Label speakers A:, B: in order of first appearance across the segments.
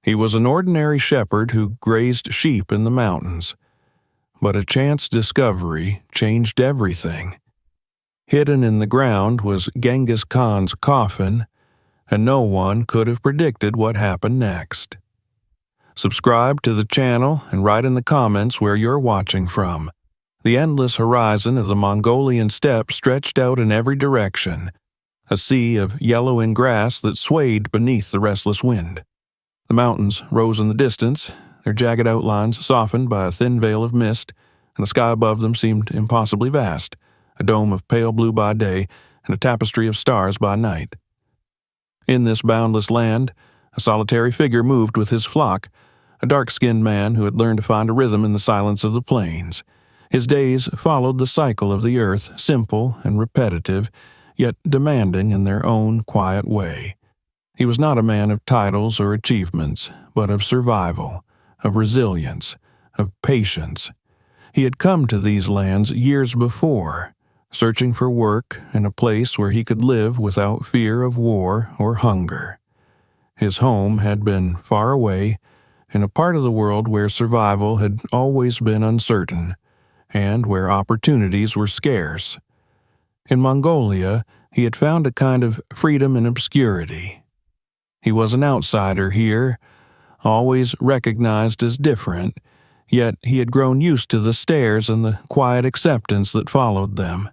A: He was an ordinary shepherd who grazed sheep in the mountains, but a chance discovery changed everything. Hidden in the ground was Genghis Khan's coffin, and no one could have predicted what happened next. Subscribe to the channel and write in the comments where you're watching from. The endless horizon of the Mongolian steppe stretched out in every direction, a sea of yellowing grass that swayed beneath the restless wind. The mountains rose in the distance, their jagged outlines softened by a thin veil of mist, and the sky above them seemed impossibly vast, a dome of pale blue by day and a tapestry of stars by night. In this boundless land, a solitary figure moved with his flock, a dark-skinned man who had learned to find a rhythm in the silence of the plains. His days followed the cycle of the earth, simple and repetitive, yet demanding in their own quiet way. He was not a man of titles or achievements, but of survival, of resilience, of patience. He had come to these lands years before, searching for work and a place where he could live without fear of war or hunger. His home had been far away, in a part of the world where survival had always been uncertain, and where opportunities were scarce. In Mongolia, he had found a kind of freedom in obscurity. He was an outsider here, always recognized as different, yet he had grown used to the stares and the quiet acceptance that followed them.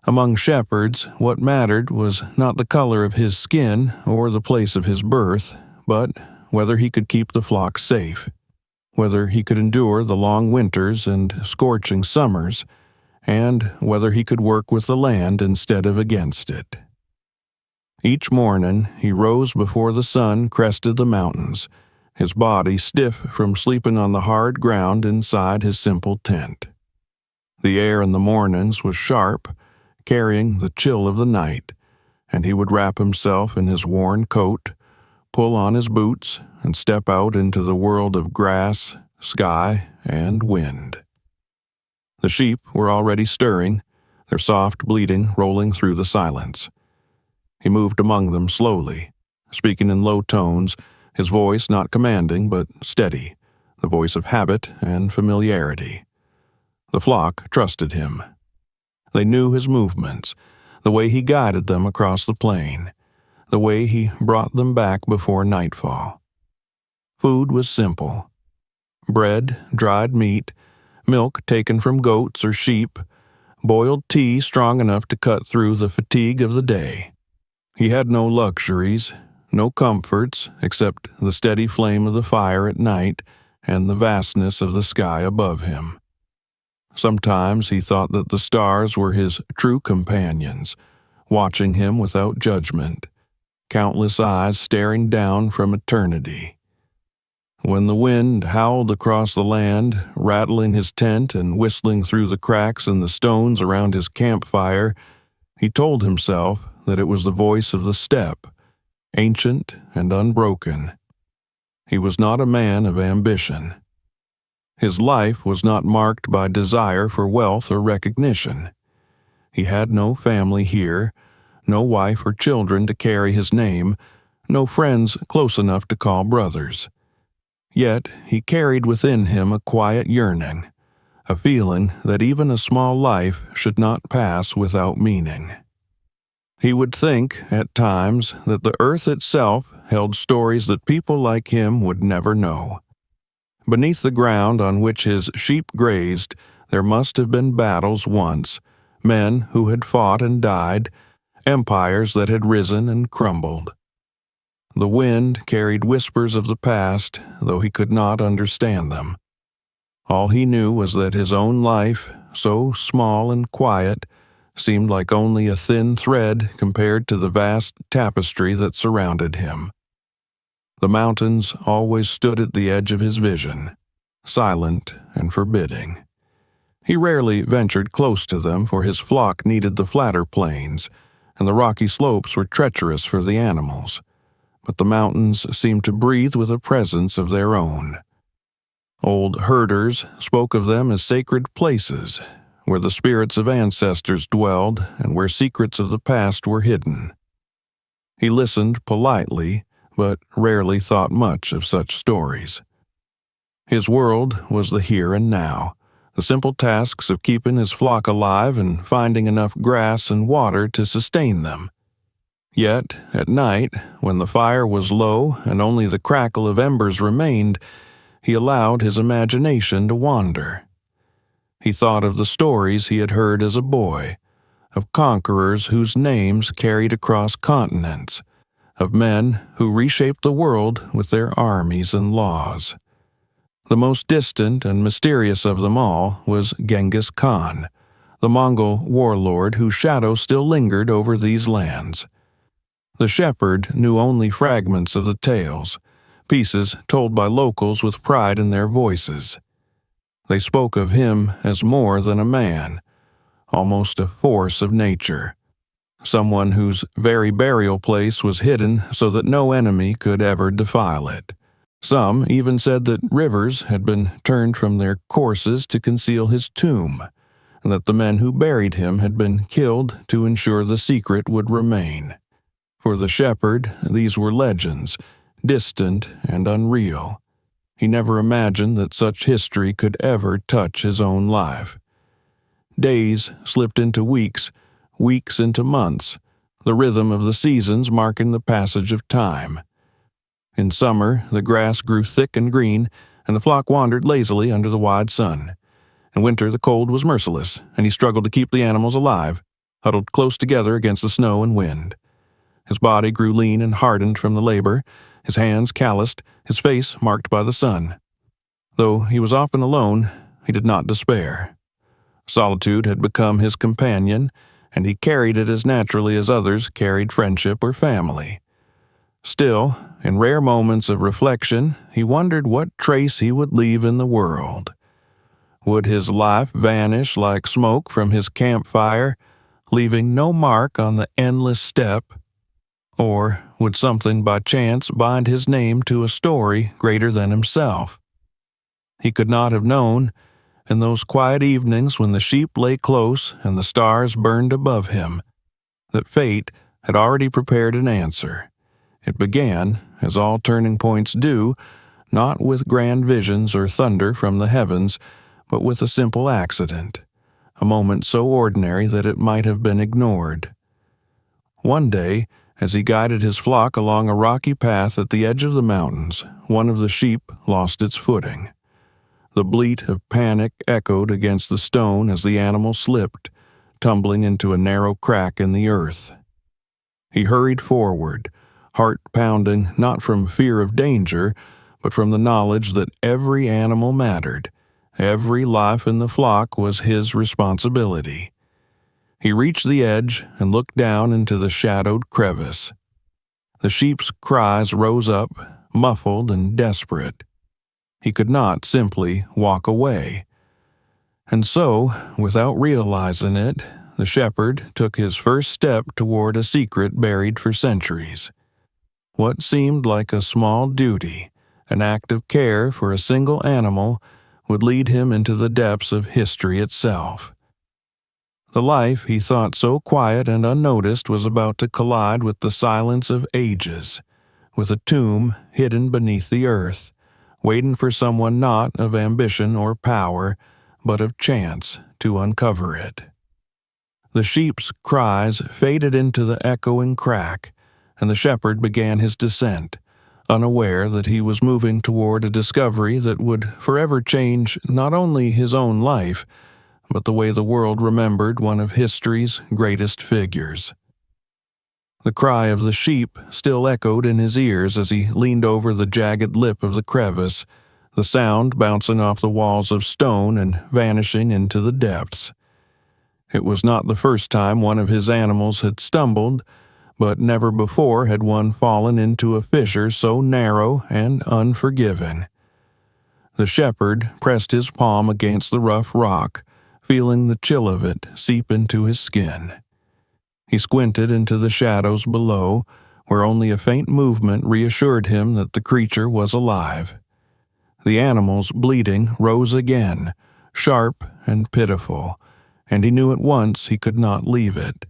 A: Among shepherds, what mattered was not the color of his skin or the place of his birth, but whether he could keep the flock safe, whether he could endure the long winters and scorching summers, and whether he could work with the land instead of against it. Each morning he rose before the sun crested the mountains, his body stiff from sleeping on the hard ground inside his simple tent. The air in the mornings was sharp, carrying the chill of the night, and he would wrap himself in his worn coat, pull on his boots, and step out into the world of grass, sky, and wind. The sheep were already stirring, their soft bleating rolling through the silence. He moved among them slowly, speaking in low tones, his voice not commanding but steady, the voice of habit and familiarity. The flock trusted him. They knew his movements, the way he guided them across the plain, the way he brought them back before nightfall. Food was simple: bread, dried meat, milk taken from goats or sheep, boiled tea strong enough to cut through the fatigue of the day. He had no luxuries, no comforts, except the steady flame of the fire at night and the vastness of the sky above him. Sometimes he thought that the stars were his true companions, watching him without judgment, countless eyes staring down from eternity. When the wind howled across the land, rattling his tent and whistling through the cracks in the stones around his campfire, he told himself that it was the voice of the steppe, ancient and unbroken. He was not a man of ambition. His life was not marked by desire for wealth or recognition. He had no family here, no wife or children to carry his name, no friends close enough to call brothers. Yet he carried within him a quiet yearning, a feeling that even a small life should not pass without meaning. He would think, at times, that the earth itself held stories that people like him would never know. Beneath the ground on which his sheep grazed, there must have been battles once, men who had fought and died, empires that had risen and crumbled. The wind carried whispers of the past, though he could not understand them. All he knew was that his own life, so small and quiet, seemed like only a thin thread compared to the vast tapestry that surrounded him. The mountains always stood at the edge of his vision, silent and forbidding. He rarely ventured close to them, for his flock needed the flatter plains, and the rocky slopes were treacherous for the animals. But the mountains seemed to breathe with a presence of their own. Old herders spoke of them as sacred places, where the spirits of ancestors dwelled and where secrets of the past were hidden. He listened politely, but rarely thought much of such stories. His world was the here and now, the simple tasks of keeping his flock alive and finding enough grass and water to sustain them. Yet, at night, when the fire was low and only the crackle of embers remained, he allowed his imagination to wander. He thought of the stories he had heard as a boy, of conquerors whose names carried across continents, of men who reshaped the world with their armies and laws. The most distant and mysterious of them all was Genghis Khan, the Mongol warlord whose shadow still lingered over these lands. The shepherd knew only fragments of the tales, pieces told by locals with pride in their voices. They spoke of him as more than a man, almost a force of nature, someone whose very burial place was hidden so that no enemy could ever defile it. Some even said that rivers had been turned from their courses to conceal his tomb, and that the men who buried him had been killed to ensure the secret would remain. For the shepherd, these were legends, distant and unreal. He never imagined that such history could ever touch his own life. Days slipped into weeks, weeks into months, the rhythm of the seasons marking the passage of time. In summer, the grass grew thick and green, and the flock wandered lazily under the wide sun. In winter, the cold was merciless, and he struggled to keep the animals alive, huddled close together against the snow and wind. His body grew lean and hardened from the labor, his hands calloused, his face marked by the sun. Though he was often alone, he did not despair. Solitude had become his companion, and he carried it as naturally as others carried friendship or family. Still, in rare moments of reflection, he wondered what trace he would leave in the world. Would his life vanish like smoke from his campfire, leaving no mark on the endless steppe? Or would something by chance bind his name to a story greater than himself? He could not have known, in those quiet evenings when the sheep lay close and the stars burned above him, that fate had already prepared an answer. It began, as all turning points do, not with grand visions or thunder from the heavens, but with a simple accident, a moment so ordinary that it might have been ignored. One day, as he guided his flock along a rocky path at the edge of the mountains, one of the sheep lost its footing. The bleat of panic echoed against the stone as the animal slipped, tumbling into a narrow crack in the earth. He hurried forward, heart pounding not from fear of danger, but from the knowledge that every animal mattered. Every life in the flock was his responsibility. He reached the edge and looked down into the shadowed crevice. The sheep's cries rose up, muffled and desperate. He could not simply walk away. And so, without realizing it, the shepherd took his first step toward a secret buried for centuries. What seemed like a small duty, an act of care for a single animal, would lead him into the depths of history itself. The life he thought so quiet and unnoticed was about to collide with the silence of ages, with a tomb hidden beneath the earth, waiting for someone not of ambition or power, but of chance to uncover it. The sheep's cries faded into the echoing crack, and the shepherd began his descent, unaware that he was moving toward a discovery that would forever change not only his own life, but the way the world remembered one of history's greatest figures. The cry of the sheep still echoed in his ears as he leaned over the jagged lip of the crevice, the sound bouncing off the walls of stone and vanishing into the depths. It was not the first time one of his animals had stumbled, but never before had one fallen into a fissure so narrow and unforgiving. The shepherd pressed his palm against the rough rock, feeling the chill of it seep into his skin. He squinted into the shadows below, where only a faint movement reassured him that the creature was alive. The animal's bleating rose again, sharp and pitiful, and he knew at once he could not leave it.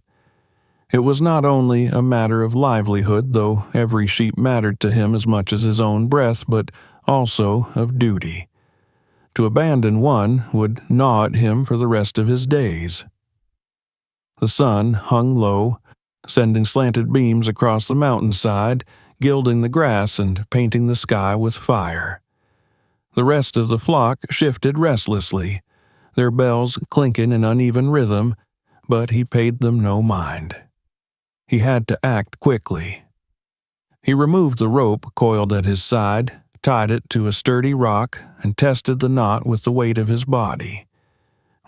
A: It was not only a matter of livelihood, though every sheep mattered to him as much as his own breath, but also of duty. To abandon one would gnaw at him for the rest of his days. The sun hung low, sending slanted beams across the mountainside, gilding the grass and painting the sky with fire. The rest of the flock shifted restlessly, their bells clinking in uneven rhythm, but he paid them no mind. He had to act quickly. He removed the rope coiled at his side, tied it to a sturdy rock, and tested the knot with the weight of his body.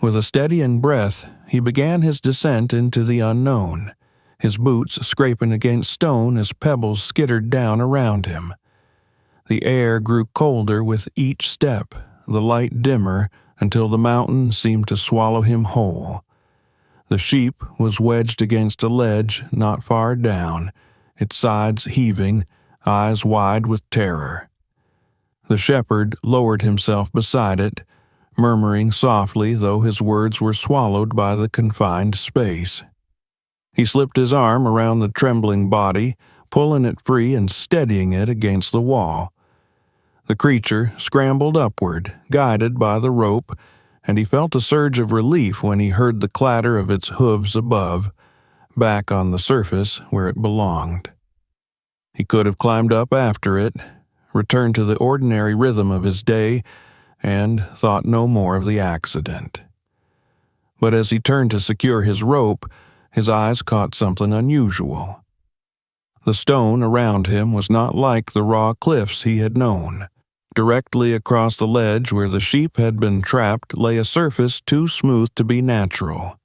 A: With a steadying breath, he began his descent into the unknown, his boots scraping against stone as pebbles skittered down around him. The air grew colder with each step, the light dimmer, until the mountain seemed to swallow him whole. The sheep was wedged against a ledge not far down, its sides heaving, eyes wide with terror. The shepherd lowered himself beside it, murmuring softly, though his words were swallowed by the confined space. He slipped his arm around the trembling body, pulling it free and steadying it against the wall. The creature scrambled upward, guided by the rope, and he felt a surge of relief when he heard the clatter of its hooves above, back on the surface where it belonged. He could have climbed up after it, returned to the ordinary rhythm of his day, and thought no more of the accident. But as he turned to secure his rope, his eyes caught something unusual. The stone around him was not like the raw cliffs he had known. Directly across the ledge where the sheep had been trapped lay a surface too smooth to be natural.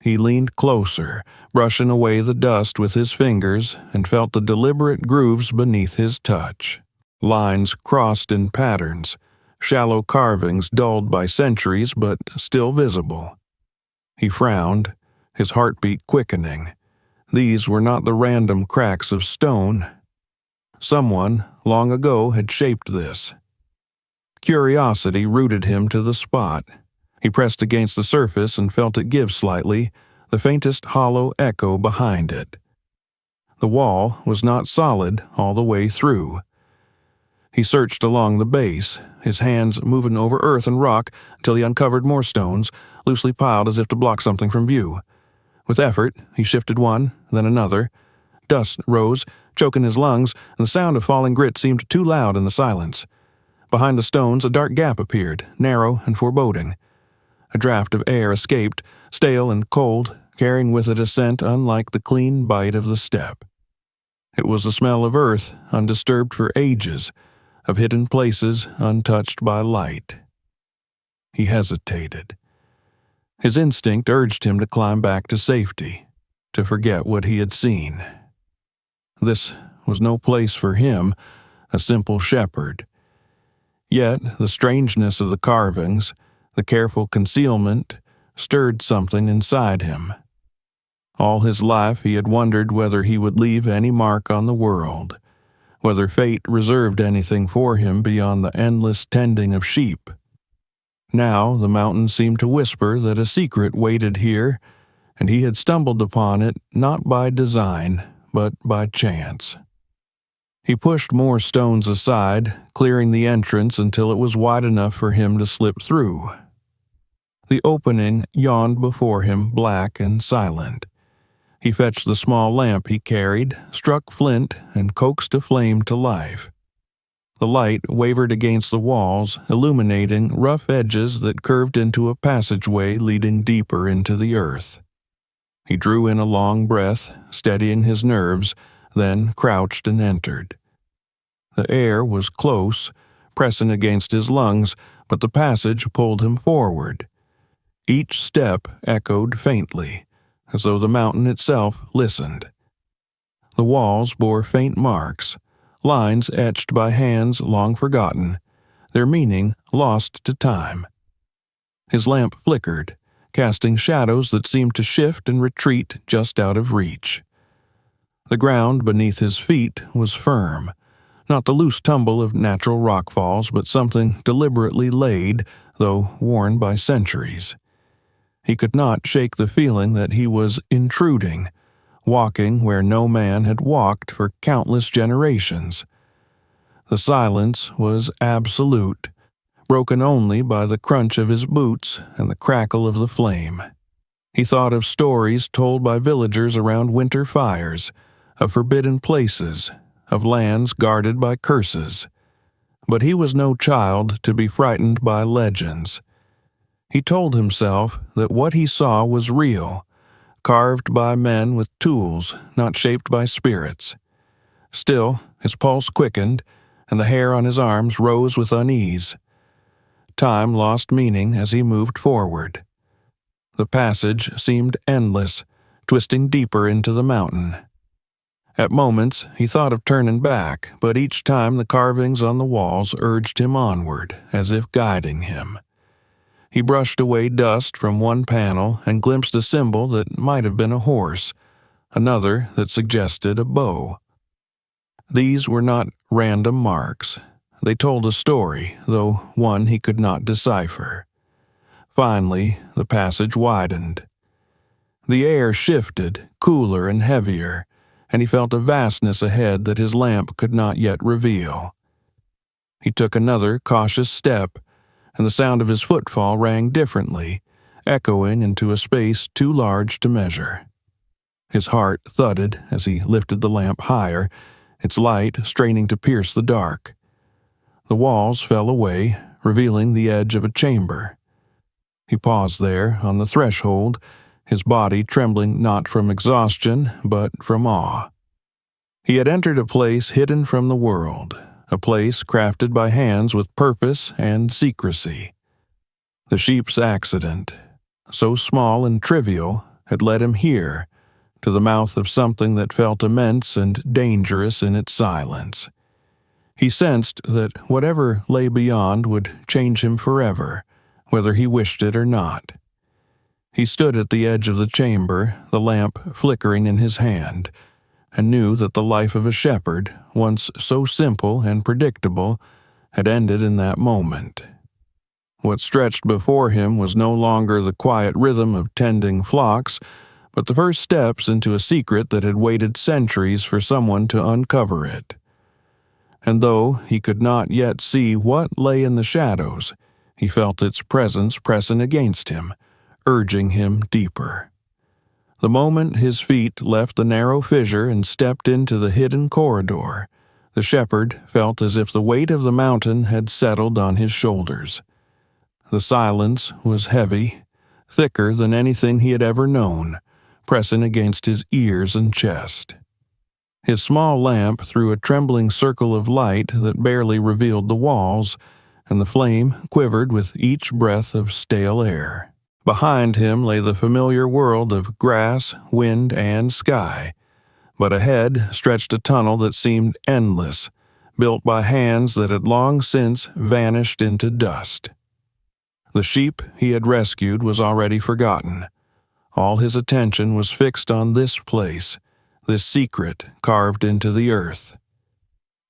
A: He leaned closer, brushing away the dust with his fingers, and felt the deliberate grooves beneath his touch. Lines crossed in patterns, shallow carvings dulled by centuries but still visible. He frowned, his heartbeat quickening. These were not the random cracks of stone. Someone, long ago, had shaped this. Curiosity rooted him to the spot. He pressed against the surface and felt it give slightly, the faintest hollow echo behind it. The wall was not solid all the way through. He searched along the base, his hands moving over earth and rock until he uncovered more stones, loosely piled as if to block something from view. With effort, he shifted one, then another. Dust rose, choking his lungs, and the sound of falling grit seemed too loud in the silence. Behind the stones, a dark gap appeared, narrow and foreboding. A draft of air escaped, stale and cold, carrying with it a scent unlike the clean bite of the steppe. It was the smell of earth, undisturbed for ages, of hidden places untouched by light. He hesitated. His instinct urged him to climb back to safety, to forget what he had seen. This was no place for him, a simple shepherd. Yet the strangeness of the carvings, the careful concealment, stirred something inside him. All his life he had wondered whether he would leave any mark on the world, whether fate reserved anything for him beyond the endless tending of sheep. Now the mountain seemed to whisper that a secret waited here, and he had stumbled upon it not by design, but by chance. He pushed more stones aside, clearing the entrance until it was wide enough for him to slip through. The opening yawned before him, black and silent. He fetched the small lamp he carried, struck flint, and coaxed a flame to life. The light wavered against the walls, illuminating rough edges that curved into a passageway leading deeper into the earth. He drew in a long breath, steadying his nerves, then crouched and entered. The air was close, pressing against his lungs, but the passage pulled him forward. Each step echoed faintly, as though the mountain itself listened. The walls bore faint marks, lines etched by hands long forgotten, their meaning lost to time. His lamp flickered, casting shadows that seemed to shift and retreat just out of reach. The ground beneath his feet was firm, not the loose tumble of natural rockfalls, but something deliberately laid, though worn by centuries. He could not shake the feeling that he was intruding, walking where no man had walked for countless generations. The silence was absolute, broken only by the crunch of his boots and the crackle of the flame. He thought of stories told by villagers around winter fires, of forbidden places, of lands guarded by curses. But he was no child to be frightened by legends. He told himself that what he saw was real, carved by men with tools, not shaped by spirits. Still, his pulse quickened, and the hair on his arms rose with unease. Time lost meaning as he moved forward. The passage seemed endless, twisting deeper into the mountain. At moments, he thought of turning back, but each time the carvings on the walls urged him onward, as if guiding him. He brushed away dust from one panel and glimpsed a symbol that might have been a horse, another that suggested a bow. These were not random marks. They told a story, though one he could not decipher. Finally, the passage widened. The air shifted, cooler and heavier, and he felt a vastness ahead that his lamp could not yet reveal. He took another cautious step, and the sound of his footfall rang differently, echoing into a space too large to measure. His heart thudded as he lifted the lamp higher, its light straining to pierce the dark. The walls fell away, revealing the edge of a chamber. He paused there on the threshold, his body trembling not from exhaustion, but from awe. He had entered a place hidden from the world, a place crafted by hands with purpose and secrecy. The sheep's accident, so small and trivial, had led him here, to the mouth of something that felt immense and dangerous in its silence. He sensed that whatever lay beyond would change him forever, whether he wished it or not. He stood at the edge of the chamber, the lamp flickering in his hand, and knew that the life of a shepherd, once so simple and predictable, had ended in that moment. What stretched before him was no longer the quiet rhythm of tending flocks, but the first steps into a secret that had waited centuries for someone to uncover it. And though he could not yet see what lay in the shadows, he felt its presence pressing against him, urging him deeper. The moment his feet left the narrow fissure and stepped into the hidden corridor, the shepherd felt as if the weight of the mountain had settled on his shoulders. The silence was heavy, thicker than anything he had ever known, pressing against his ears and chest. His small lamp threw a trembling circle of light that barely revealed the walls, and the flame quivered with each breath of stale air. Behind him lay the familiar world of grass, wind, and sky, but ahead stretched a tunnel that seemed endless, built by hands that had long since vanished into dust. The sheep he had rescued was already forgotten. All his attention was fixed on this place, this secret carved into the earth.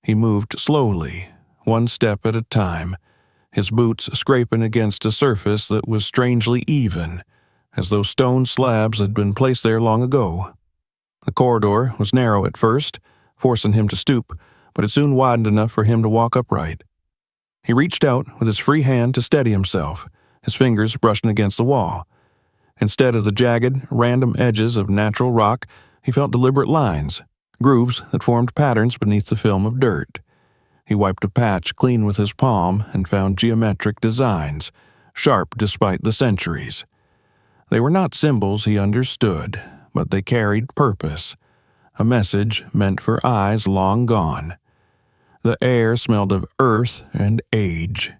A: He moved slowly, one step at a time, his boots scraping against a surface that was strangely even, as though stone slabs had been placed there long ago. The corridor was narrow at first, forcing him to stoop, but it soon widened enough for him to walk upright. He reached out with his free hand to steady himself, his fingers brushing against the wall. Instead of the jagged, random edges of natural rock, he felt deliberate lines, grooves that formed patterns beneath the film of dirt. He wiped a patch clean with his palm and found geometric designs, sharp despite the centuries. They were not symbols he understood, but they carried purpose, a message meant for eyes long gone. The air smelled of earth and age.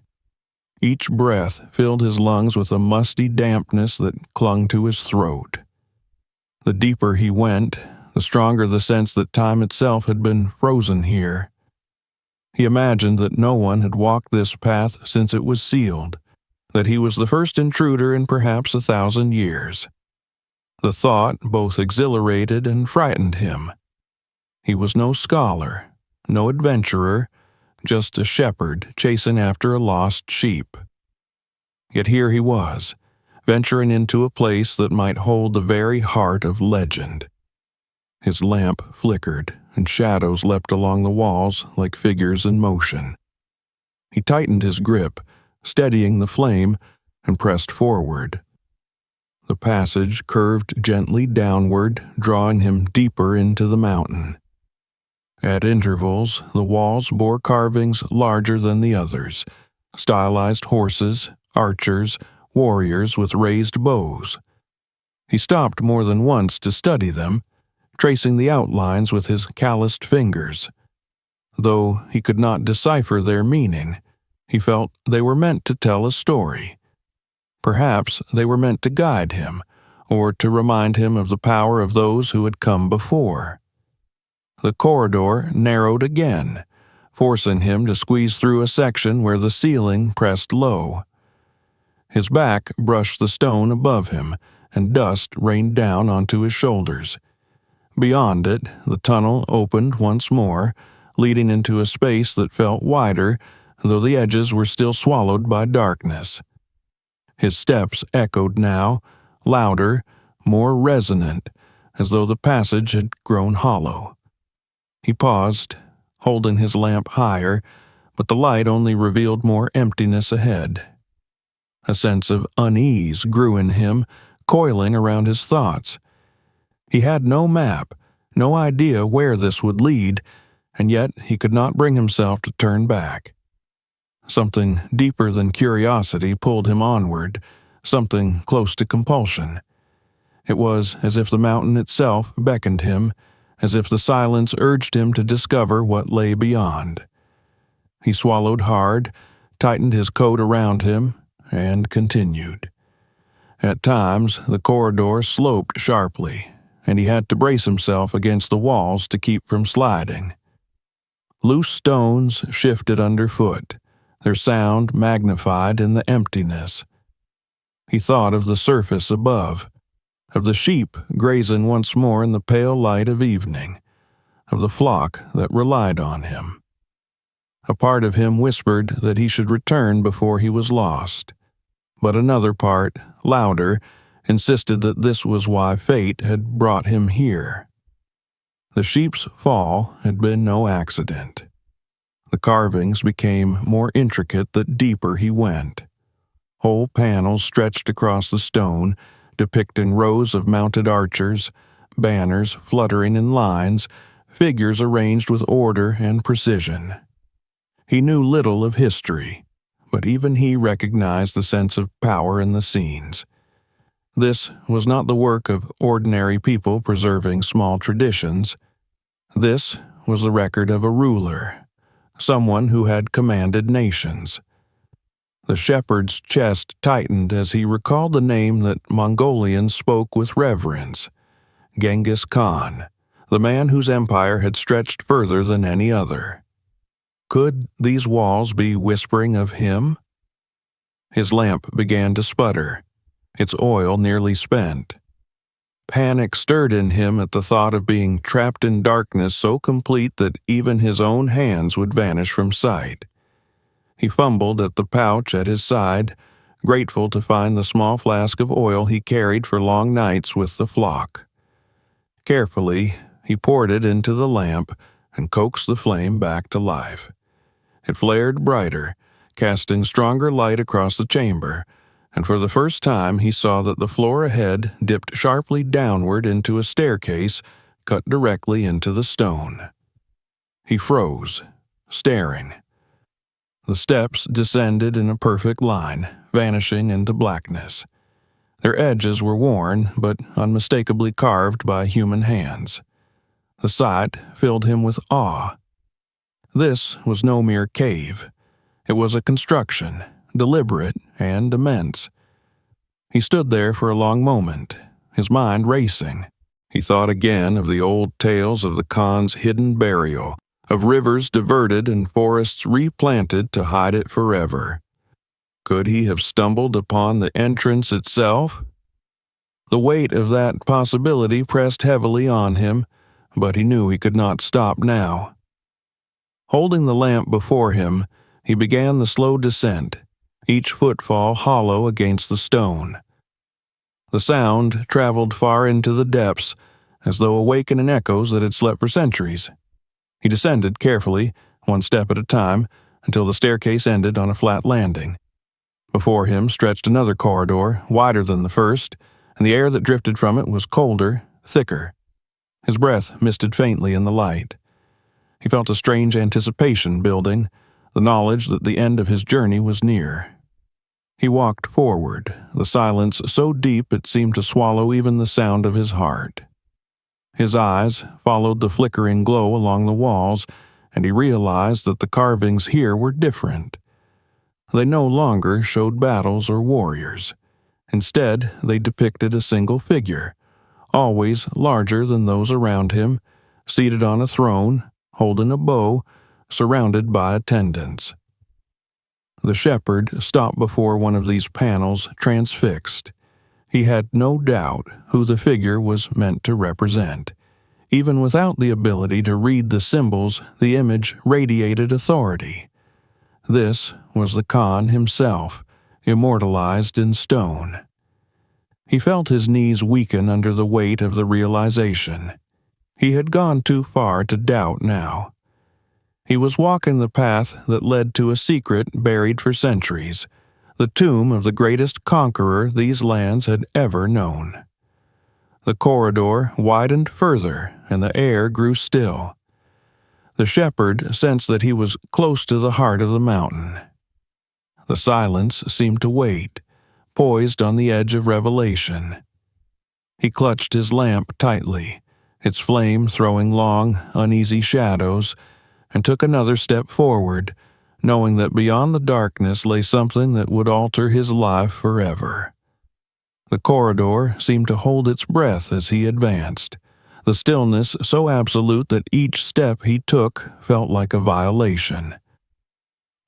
A: Each breath filled his lungs with a musty dampness that clung to his throat. The deeper he went, the stronger the sense that time itself had been frozen here. He imagined that no one had walked this path since it was sealed, that he was the first intruder in perhaps 1,000 years. The thought both exhilarated and frightened him. He was no scholar, no adventurer, just a shepherd chasing after a lost sheep. Yet here he was, venturing into a place that might hold the very heart of legend. His lamp flickered, and shadows leapt along the walls like figures in motion. He tightened his grip, steadying the flame, and pressed forward. The passage curved gently downward, drawing him deeper into the mountain. At intervals, the walls bore carvings larger than the others, stylized horses, archers, warriors with raised bows. He stopped more than once to study them, tracing the outlines with his calloused fingers. Though he could not decipher their meaning, he felt they were meant to tell a story. Perhaps they were meant to guide him, or to remind him of the power of those who had come before. The corridor narrowed again, forcing him to squeeze through a section where the ceiling pressed low. His back brushed the stone above him, and dust rained down onto his shoulders. Beyond it, the tunnel opened once more, leading into a space that felt wider, though the edges were still swallowed by darkness. His steps echoed now, louder, more resonant, as though the passage had grown hollow. He paused, holding his lamp higher, but the light only revealed more emptiness ahead. A sense of unease grew in him, coiling around his thoughts. He had no map, no idea where this would lead, and yet he could not bring himself to turn back. Something deeper than curiosity pulled him onward, something close to compulsion. It was as if the mountain itself beckoned him, as if the silence urged him to discover what lay beyond. He swallowed hard, tightened his coat around him, and continued. At times, the corridor sloped sharply, and he had to brace himself against the walls to keep from sliding. Loose stones shifted underfoot, their sound magnified in the emptiness. He thought of the surface above, of the sheep grazing once more in the pale light of evening, of the flock that relied on him. A part of him whispered that he should return before he was lost, but another part, louder, insisted that this was why fate had brought him here. The sheep's fall had been no accident. The carvings became more intricate the deeper he went. Whole panels stretched across the stone, depicting rows of mounted archers, banners fluttering in lines, figures arranged with order and precision. He knew little of history, but even he recognized the sense of power in the scenes. This was not the work of ordinary people preserving small traditions. This was the record of a ruler, someone who had commanded nations. The shepherd's chest tightened as he recalled the name that Mongolians spoke with reverence, Genghis Khan, the man whose empire had stretched further than any other. Could these walls be whispering of him? His lamp began to sputter, its oil nearly spent. Panic stirred in him at the thought of being trapped in darkness so complete that even his own hands would vanish from sight. He fumbled at the pouch at his side, grateful to find the small flask of oil he carried for long nights with the flock. Carefully, he poured it into the lamp and coaxed the flame back to life. It flared brighter, casting stronger light across the chamber, and for the first time he saw that the floor ahead dipped sharply downward into a staircase cut directly into the stone. He froze, staring. The steps descended in a perfect line, vanishing into blackness. Their edges were worn, but unmistakably carved by human hands. The sight filled him with awe. This was no mere cave. It was a construction, deliberate and immense. He stood there for a long moment, his mind racing. He thought again of the old tales of the Khan's hidden burial, of rivers diverted and forests replanted to hide it forever. Could he have stumbled upon the entrance itself? The weight of that possibility pressed heavily on him, but he knew he could not stop now. Holding the lamp before him, he began the slow descent, each footfall hollow against the stone. The sound traveled far into the depths, as though awakening echoes that had slept for centuries. He descended carefully, one step at a time, until the staircase ended on a flat landing. Before him stretched another corridor, wider than the first, and the air that drifted from it was colder, thicker. His breath misted faintly in the light. He felt a strange anticipation building, the knowledge that the end of his journey was near. He walked forward, the silence so deep it seemed to swallow even the sound of his heart. His eyes followed the flickering glow along the walls, and he realized that the carvings here were different. They no longer showed battles or warriors. Instead, they depicted a single figure, always larger than those around him, seated on a throne, holding a bow, surrounded by attendants. The shepherd stopped before one of these panels, transfixed. He had no doubt who the figure was meant to represent. Even without the ability to read the symbols, the image radiated authority. This was the Khan himself, immortalized in stone. He felt his knees weaken under the weight of the realization. He had gone too far to doubt now. He was walking the path that led to a secret buried for centuries, the tomb of the greatest conqueror these lands had ever known. The corridor widened further, and the air grew still. The shepherd sensed that he was close to the heart of the mountain. The silence seemed to wait, poised on the edge of revelation. He clutched his lamp tightly, its flame throwing long, uneasy shadows, and took another step forward, knowing that beyond the darkness lay something that would alter his life forever. The corridor seemed to hold its breath as he advanced, the stillness so absolute that each step he took felt like a violation.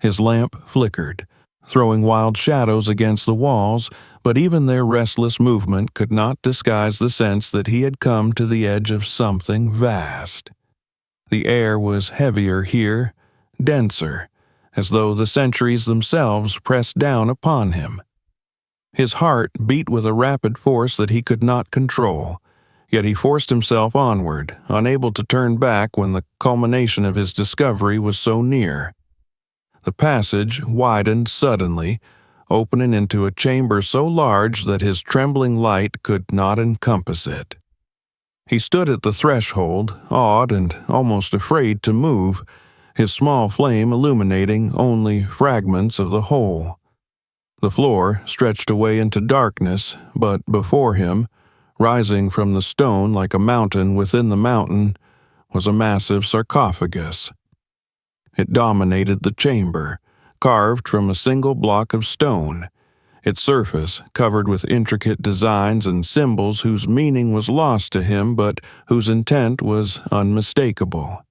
A: His lamp flickered, throwing wild shadows against the walls, but even their restless movement could not disguise the sense that he had come to the edge of something vast. The air was heavier here, denser, as though the centuries themselves pressed down upon him. His heart beat with a rapid force that he could not control, yet he forced himself onward, unable to turn back when the culmination of his discovery was so near. The passage widened suddenly, opening into a chamber so large that his trembling light could not encompass it. He stood at the threshold, awed and almost afraid to move, his small flame illuminating only fragments of the whole. The floor stretched away into darkness, but before him, rising from the stone like a mountain within the mountain, was a massive sarcophagus. It dominated the chamber, carved from a single block of stone, its surface covered with intricate designs and symbols whose meaning was lost to him but whose intent was unmistakable.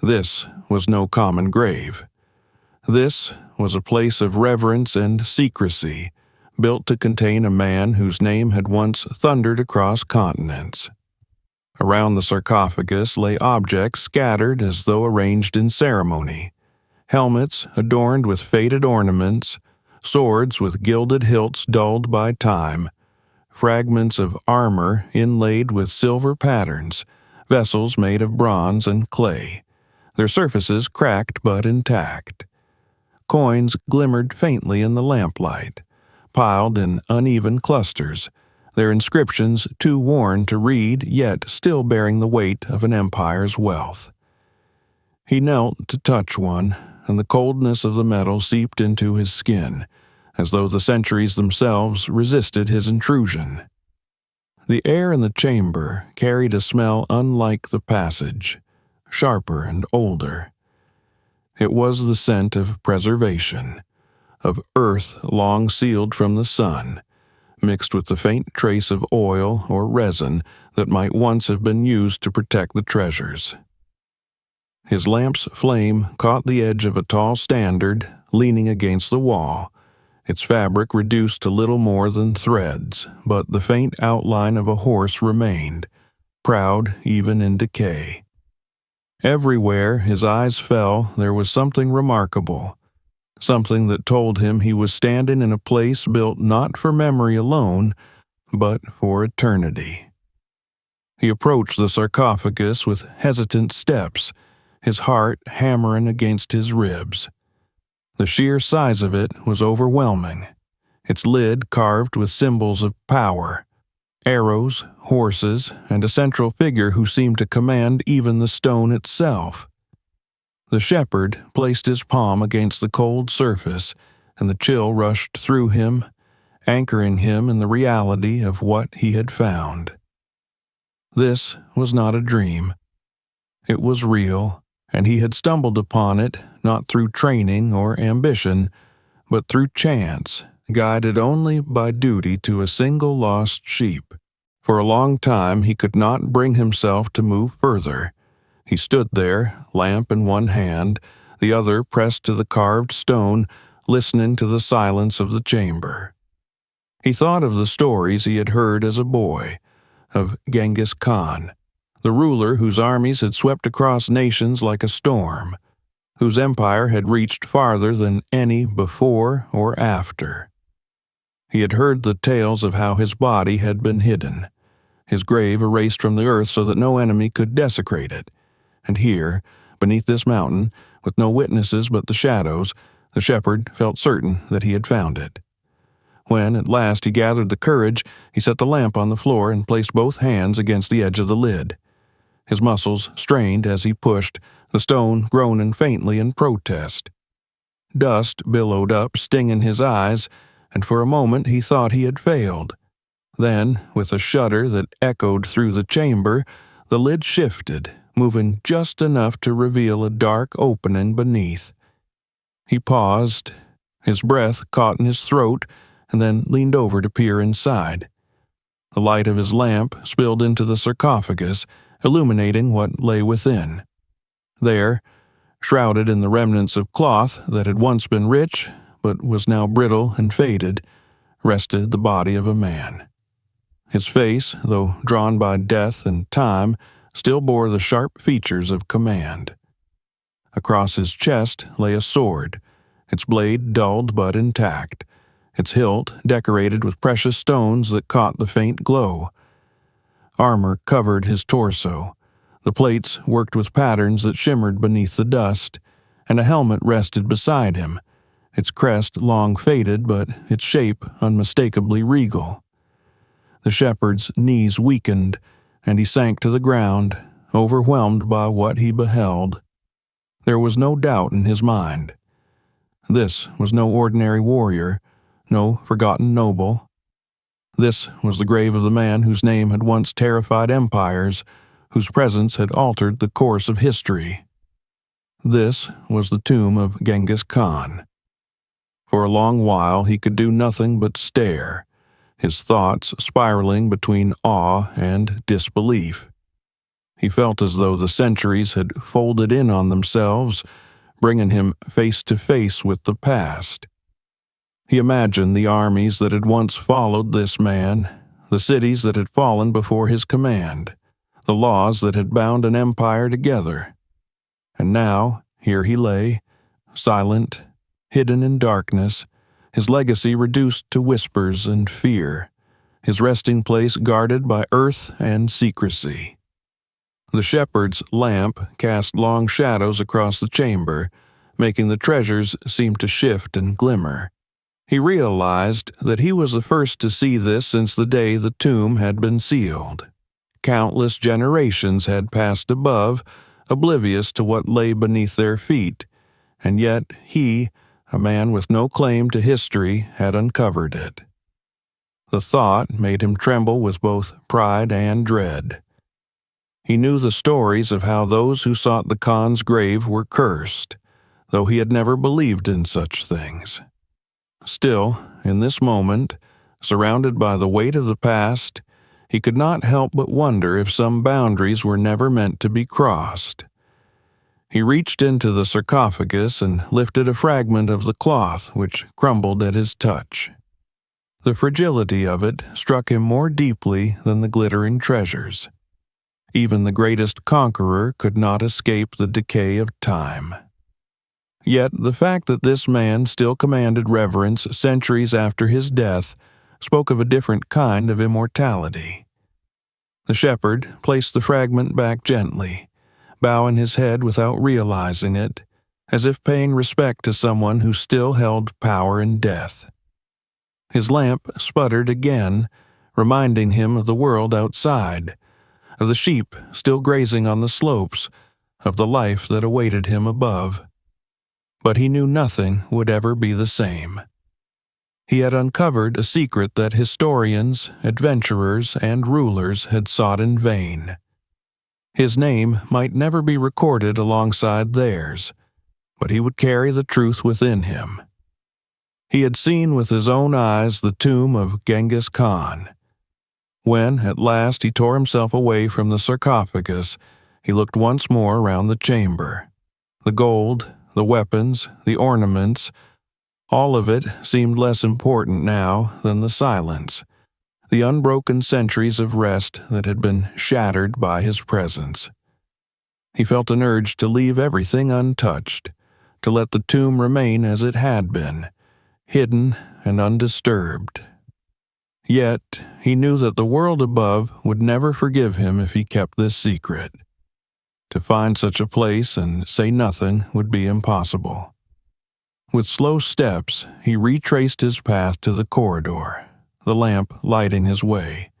A: This was no common grave. This was a place of reverence and secrecy, built to contain a man whose name had once thundered across continents. Around the sarcophagus lay objects scattered as though arranged in ceremony. Helmets adorned with faded ornaments, swords with gilded hilts dulled by time, fragments of armor inlaid with silver patterns, vessels made of bronze and clay, their surfaces cracked but intact. Coins glimmered faintly in the lamplight, piled in uneven clusters, their inscriptions too worn to read yet still bearing the weight of an empire's wealth. He knelt to touch one, and the coldness of the metal seeped into his skin, as though the centuries themselves resisted his intrusion. The air in the chamber carried a smell unlike the passage, sharper and older. It was the scent of preservation, of earth long sealed from the sun, mixed with the faint trace of oil or resin that might once have been used to protect the treasures. His lamp's flame caught the edge of a tall standard leaning against the wall, its fabric reduced to little more than threads, but the faint outline of a horse remained, proud even in decay. Everywhere his eyes fell, there was something remarkable, something that told him he was standing in a place built not for memory alone, but for eternity. He approached the sarcophagus with hesitant steps, his heart hammering against his ribs. The sheer size of it was overwhelming, its lid carved with symbols of power, arrows, horses, and a central figure who seemed to command even the stone itself. The shepherd placed his palm against the cold surface, and the chill rushed through him, anchoring him in the reality of what he had found. This was not a dream. It was real, and he had stumbled upon it not through training or ambition, but through chance, guided only by duty to a single lost sheep. For a long time he could not bring himself to move further. He stood there, lamp in one hand, the other pressed to the carved stone, listening to the silence of the chamber. He thought of the stories he had heard as a boy, of Genghis Khan, the ruler whose armies had swept across nations like a storm, whose empire had reached farther than any before or after. He had heard the tales of how his body had been hidden, his grave erased from the earth so that no enemy could desecrate it. And here, beneath this mountain, with no witnesses but the shadows, the shepherd felt certain that he had found it. When, at last, he gathered the courage, he set the lamp on the floor and placed both hands against the edge of the lid. His muscles strained as he pushed, the stone groaning faintly in protest. Dust billowed up, stinging his eyes, and for a moment he thought he had failed. Then, with a shudder that echoed through the chamber, the lid shifted, moving just enough to reveal a dark opening beneath. He paused, his breath caught in his throat, and then leaned over to peer inside. The light of his lamp spilled into the sarcophagus, illuminating what lay within. There, shrouded in the remnants of cloth that had once been rich, but was now brittle and faded, rested the body of a man. His face, though drawn by death and time, still bore the sharp features of command. Across his chest lay a sword, its blade dulled but intact, its hilt decorated with precious stones that caught the faint glow. Armor covered his torso, the plates worked with patterns that shimmered beneath the dust, and a helmet rested beside him, its crest long faded but its shape unmistakably regal. The shepherd's knees weakened, and he sank to the ground, overwhelmed by what he beheld. There was no doubt in his mind. This was no ordinary warrior, no forgotten noble. This was the grave of the man whose name had once terrified empires, whose presence had altered the course of history. This was the tomb of Genghis Khan. For a long while he could do nothing but stare, his thoughts spiraling between awe and disbelief. He felt as though the centuries had folded in on themselves, bringing him face to face with the past. He imagined the armies that had once followed this man, the cities that had fallen before his command, the laws that had bound an empire together. And now, here he lay, silent, hidden in darkness, his legacy reduced to whispers and fear, his resting place guarded by earth and secrecy. The shepherd's lamp cast long shadows across the chamber, making the treasures seem to shift and glimmer. He realized that he was the first to see this since the day the tomb had been sealed. Countless generations had passed above, oblivious to what lay beneath their feet, and yet he, a man with no claim to history, had uncovered it. The thought made him tremble with both pride and dread. He knew the stories of how those who sought the Khan's grave were cursed, though he had never believed in such things. Still, in this moment, surrounded by the weight of the past, he could not help but wonder if some boundaries were never meant to be crossed. He reached into the sarcophagus and lifted a fragment of the cloth which crumbled at his touch. The fragility of it struck him more deeply than the glittering treasures. Even the greatest conqueror could not escape the decay of time. Yet the fact that this man still commanded reverence centuries after his death spoke of a different kind of immortality. The shepherd placed the fragment back gently, bowing his head without realizing it, as if paying respect to someone who still held power in death. His lamp sputtered again, reminding him of the world outside, of the sheep still grazing on the slopes, of the life that awaited him above. But he knew nothing would ever be the same. He had uncovered a secret that historians, adventurers, and rulers had sought in vain. His name might never be recorded alongside theirs, but he would carry the truth within him. He had seen with his own eyes the tomb of Genghis Khan. When, at last, he tore himself away from the sarcophagus, he looked once more around the chamber. The gold, the weapons, the ornaments, all of it seemed less important now than the silence, the unbroken centuries of rest that had been shattered by his presence. He felt an urge to leave everything untouched, to let the tomb remain as it had been, hidden and undisturbed. Yet he knew that the world above would never forgive him if he kept this secret. To find such a place and say nothing would be impossible. With slow steps, he retraced his path to the corridor, the lamp lighting his way.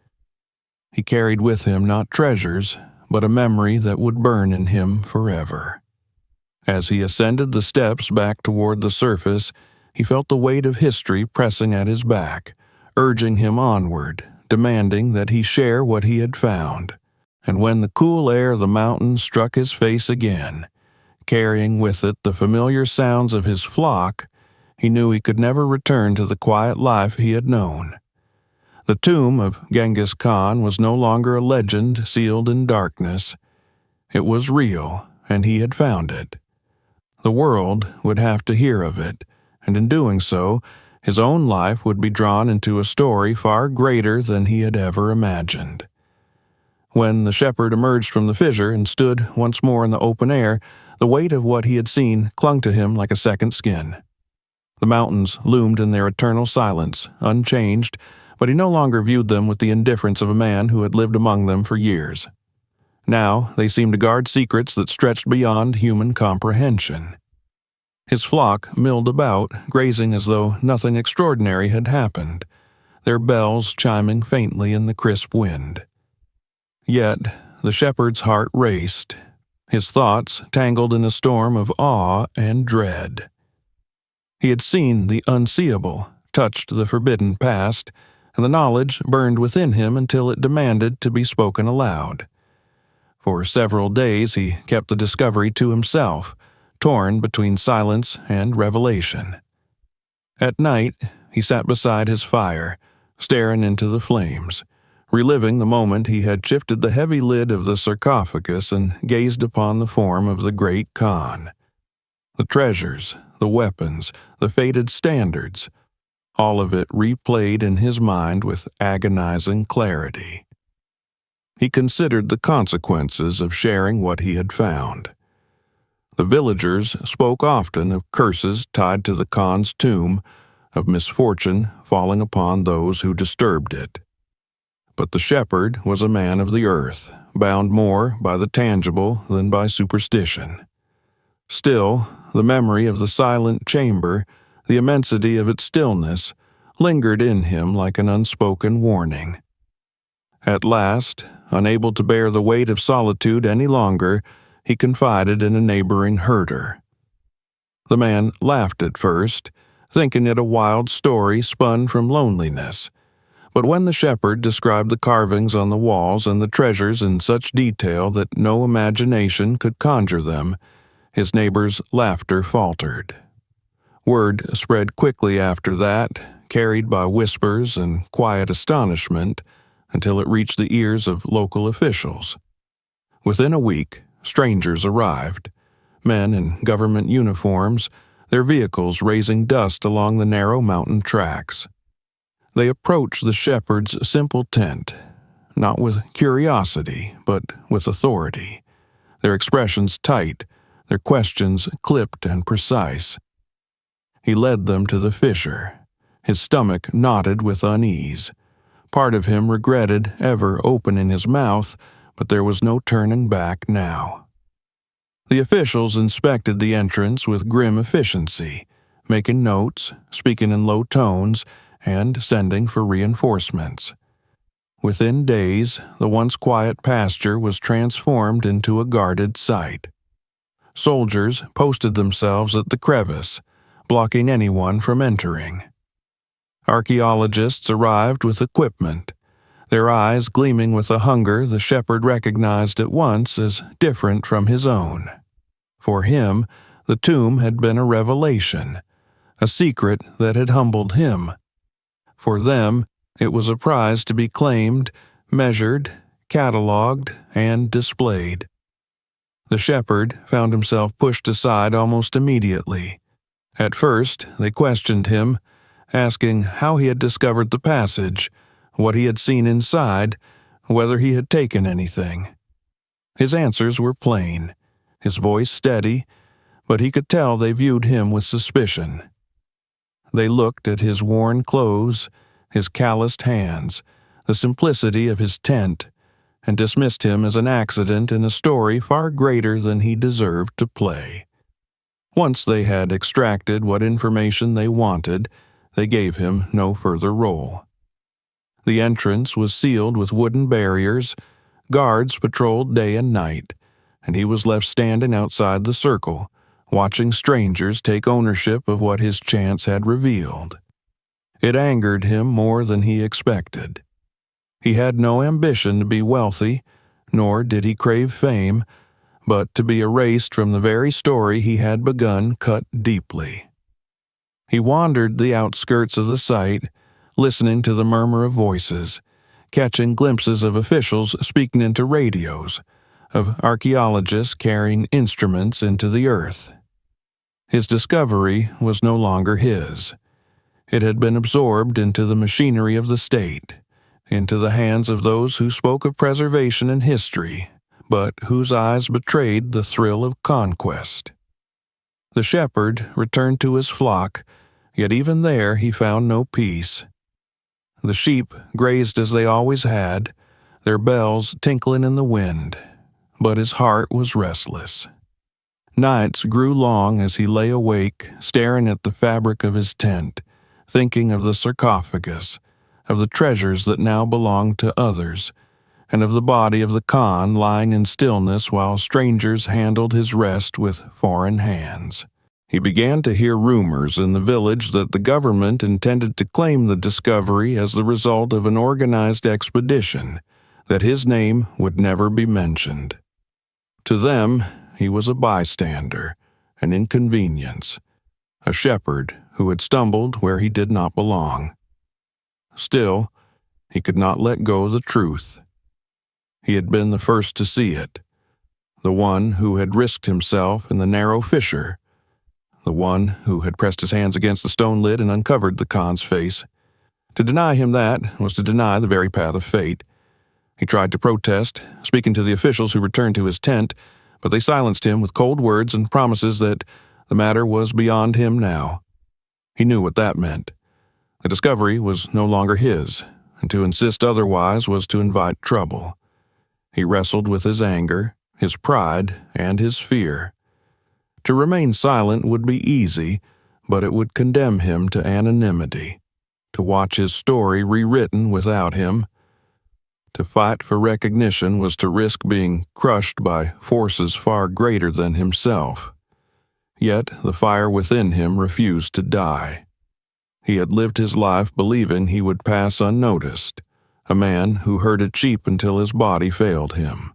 A: He carried with him not treasures, but a memory that would burn in him forever. As he ascended the steps back toward the surface, he felt the weight of history pressing at his back, urging him onward, demanding that he share what he had found. And when the cool air of the mountain struck his face again, carrying with it the familiar sounds of his flock, he knew he could never return to the quiet life he had known. The tomb of Genghis Khan was no longer a legend sealed in darkness. It was real, and he had found it. The world would have to hear of it, and in doing so, his own life would be drawn into a story far greater than he had ever imagined. When the shepherd emerged from the fissure and stood once more in the open air, the weight of what he had seen clung to him like a second skin. The mountains loomed in their eternal silence, unchanged, but he no longer viewed them with the indifference of a man who had lived among them for years. Now they seemed to guard secrets that stretched beyond human comprehension. His flock milled about, grazing as though nothing extraordinary had happened, their bells chiming faintly in the crisp wind. Yet the shepherd's heart raced, his thoughts tangled in a storm of awe and dread. He had seen the unseeable, touched the forbidden past, and the knowledge burned within him until it demanded to be spoken aloud. For several days he kept the discovery to himself, torn between silence and revelation. At night, he sat beside his fire, staring into the flames, reliving the moment he had shifted the heavy lid of the sarcophagus and gazed upon the form of the great Khan. The treasures, the weapons, the fated standards, all of it replayed in his mind with agonizing clarity. He considered the consequences of sharing what he had found. The villagers spoke often of curses tied to the Khan's tomb, of misfortune falling upon those who disturbed it. But the shepherd was a man of the earth, bound more by the tangible than by superstition. Still, the memory of the silent chamber, the immensity of its stillness, lingered in him like an unspoken warning. At last, unable to bear the weight of solitude any longer, he confided in a neighboring herder. The man laughed at first, thinking it a wild story spun from loneliness. But when the shepherd described the carvings on the walls and the treasures in such detail that no imagination could conjure them, his neighbor's laughter faltered. Word spread quickly after that, carried by whispers and quiet astonishment, until it reached the ears of local officials. Within a week, strangers arrived, men in government uniforms, their vehicles raising dust along the narrow mountain tracks. They approached the shepherd's simple tent, not with curiosity, but with authority, their expressions tight, their questions clipped and precise. He led them to the fissure, his stomach knotted with unease, Part of him regretted ever opening his mouth, but there was no turning back now. The officials inspected the entrance with grim efficiency, making notes, speaking in low tones, and sending for reinforcements. Within days, the once quiet pasture was transformed into a guarded site. Soldiers posted themselves at the crevice, blocking anyone from entering. Archaeologists arrived with equipment, their eyes gleaming with a hunger the shepherd recognized at once as different from his own. For him, the tomb had been a revelation, a secret that had humbled him. For them, it was a prize to be claimed, measured, catalogued, and displayed. The shepherd found himself pushed aside almost immediately. At first, they questioned him, asking how he had discovered the passage, what he had seen inside, whether he had taken anything. His answers were plain, his voice steady, but he could tell they viewed him with suspicion. They looked at his worn clothes, his calloused hands, the simplicity of his tent, and dismissed him as an accident in a story far greater than he deserved to play. Once they had extracted what information they wanted, they gave him no further role. The entrance was sealed with wooden barriers, guards patrolled day and night, and he was left standing outside the circle, watching strangers take ownership of what his chance had revealed. It angered him more than he expected. He had no ambition to be wealthy, nor did he crave fame, but to be erased from the very story he had begun cut deeply. He wandered the outskirts of the site, listening to the murmur of voices, catching glimpses of officials speaking into radios, of archaeologists carrying instruments into the earth. His discovery was no longer his. It had been absorbed into the machinery of the state, into the hands of those who spoke of preservation and history, but whose eyes betrayed the thrill of conquest. The shepherd returned to his flock, yet even there he found no peace. The sheep grazed as they always had, their bells tinkling in the wind, but his heart was restless. Nights grew long as he lay awake, staring at the fabric of his tent, thinking of the sarcophagus, of the treasures that now belonged to others, and of the body of the Khan lying in stillness while strangers handled his rest with foreign hands. He began to hear rumors in the village that the government intended to claim the discovery as the result of an organized expedition, that his name would never be mentioned. To them, he was a bystander, an inconvenience, a shepherd who had stumbled where he did not belong. Still, he could not let go the truth. He had been the first to see it, the one who had risked himself in the narrow fissure, the one who had pressed his hands against the stone lid and uncovered the Khan's face. To deny him that was to deny the very path of fate. He tried to protest, speaking to the officials who returned to his tent, but they silenced him with cold words and promises that the matter was beyond him now. He knew what that meant. The discovery was no longer his, and to insist otherwise was to invite trouble. He wrestled with his anger, his pride, and his fear. To remain silent would be easy, but it would condemn him to anonymity. To watch his story rewritten without him. To fight for recognition was to risk being crushed by forces far greater than himself. Yet the fire within him refused to die. He had lived his life believing he would pass unnoticed, a man who herded sheep until his body failed him.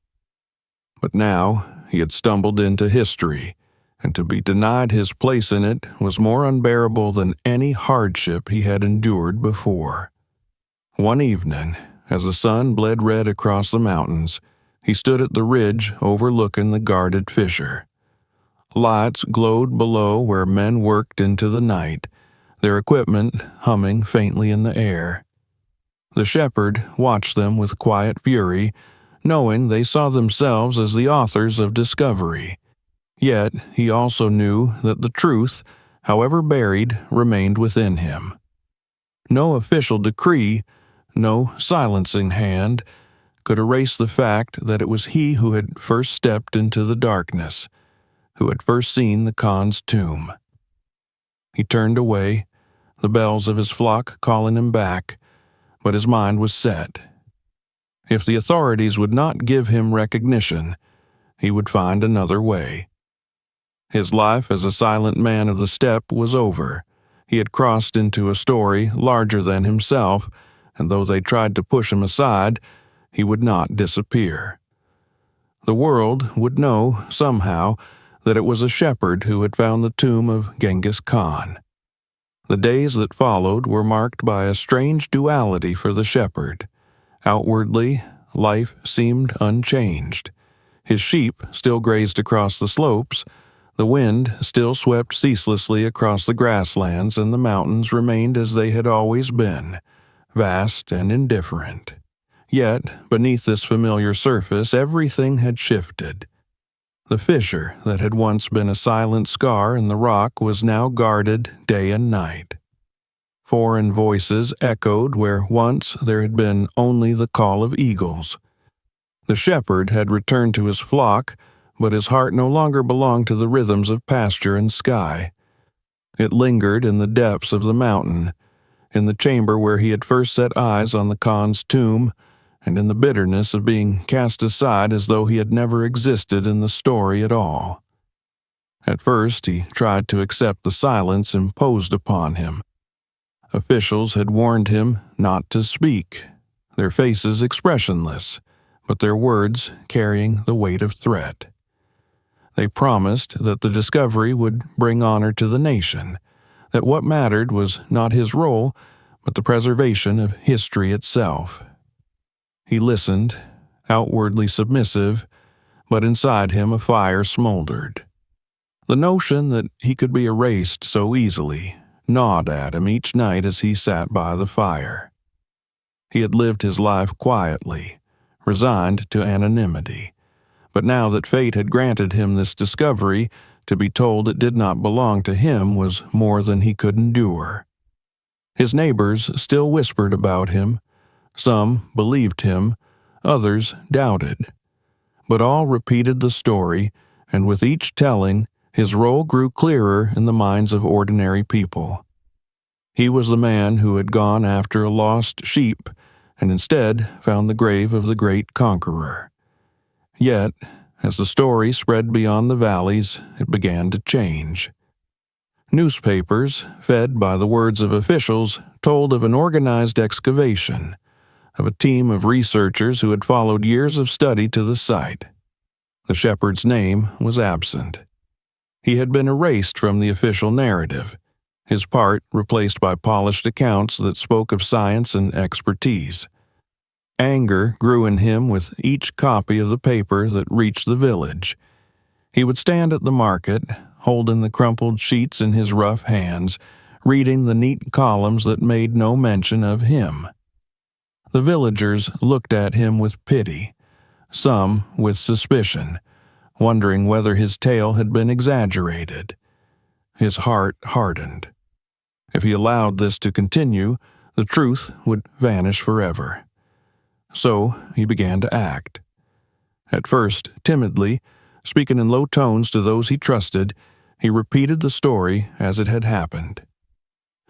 A: But now he had stumbled into history, and to be denied his place in it was more unbearable than any hardship he had endured before. One evening, as the sun bled red across the mountains, he stood at the ridge overlooking the guarded fissure. Lights glowed below where men worked into the night, their equipment humming faintly in the air. The shepherd watched them with quiet fury, knowing they saw themselves as the authors of discovery. Yet he also knew that the truth, however buried, remained within him. No official decree, No silencing hand could erase the fact that it was he who had first stepped into the darkness, who had first seen the Khan's tomb. He turned away, the bells of his flock calling him back, but his mind was set. If the authorities would not give him recognition, he would find another way. His life as a silent man of the steppe was over. He had crossed into a story larger than himself, and though they tried to push him aside, he would not disappear. The world would know, somehow, that it was a shepherd who had found the tomb of Genghis Khan. The days that followed were marked by a strange duality for the shepherd. Outwardly, life seemed unchanged. His sheep still grazed across the slopes, the wind still swept ceaselessly across the grasslands, and the mountains remained as they had always been, vast and indifferent. Yet, beneath this familiar surface, everything had shifted. The fissure that had once been a silent scar in the rock was now guarded day and night. Foreign voices echoed where once there had been only the call of eagles. The shepherd had returned to his flock, but his heart no longer belonged to the rhythms of pasture and sky. It lingered in the depths of the mountain, in the chamber where he had first set eyes on the Khan's tomb, and in the bitterness of being cast aside as though he had never existed in the story at all. At first he tried to accept the silence imposed upon him. Officials had warned him not to speak, their faces expressionless, but their words carrying the weight of threat. They promised that the discovery would bring honor to the nation, that what mattered was not his role, but the preservation of history itself. He listened, outwardly submissive, but inside him a fire smoldered. The notion that he could be erased so easily gnawed at him each night as he sat by the fire. He had lived his life quietly, resigned to anonymity, but now that fate had granted him this discovery, to be told it did not belong to him was more than he could endure. His neighbors still whispered about him. Some believed him, others doubted. But all repeated the story, and with each telling, his role grew clearer in the minds of ordinary people. He was the man who had gone after a lost sheep, and instead found the grave of the great conqueror. Yet, as the story spread beyond the valleys, it began to change. Newspapers, fed by the words of officials, told of an organized excavation, of a team of researchers who had followed years of study to the site. The shepherd's name was absent. He had been erased from the official narrative, his part replaced by polished accounts that spoke of science and expertise. Anger grew in him with each copy of the paper that reached the village. He would stand at the market, holding the crumpled sheets in his rough hands, reading the neat columns that made no mention of him. The villagers looked at him with pity, some with suspicion, wondering whether his tale had been exaggerated. His heart hardened. If he allowed this to continue, the truth would vanish forever. So he began to act. At first, timidly, speaking in low tones to those he trusted, he repeated the story as it had happened.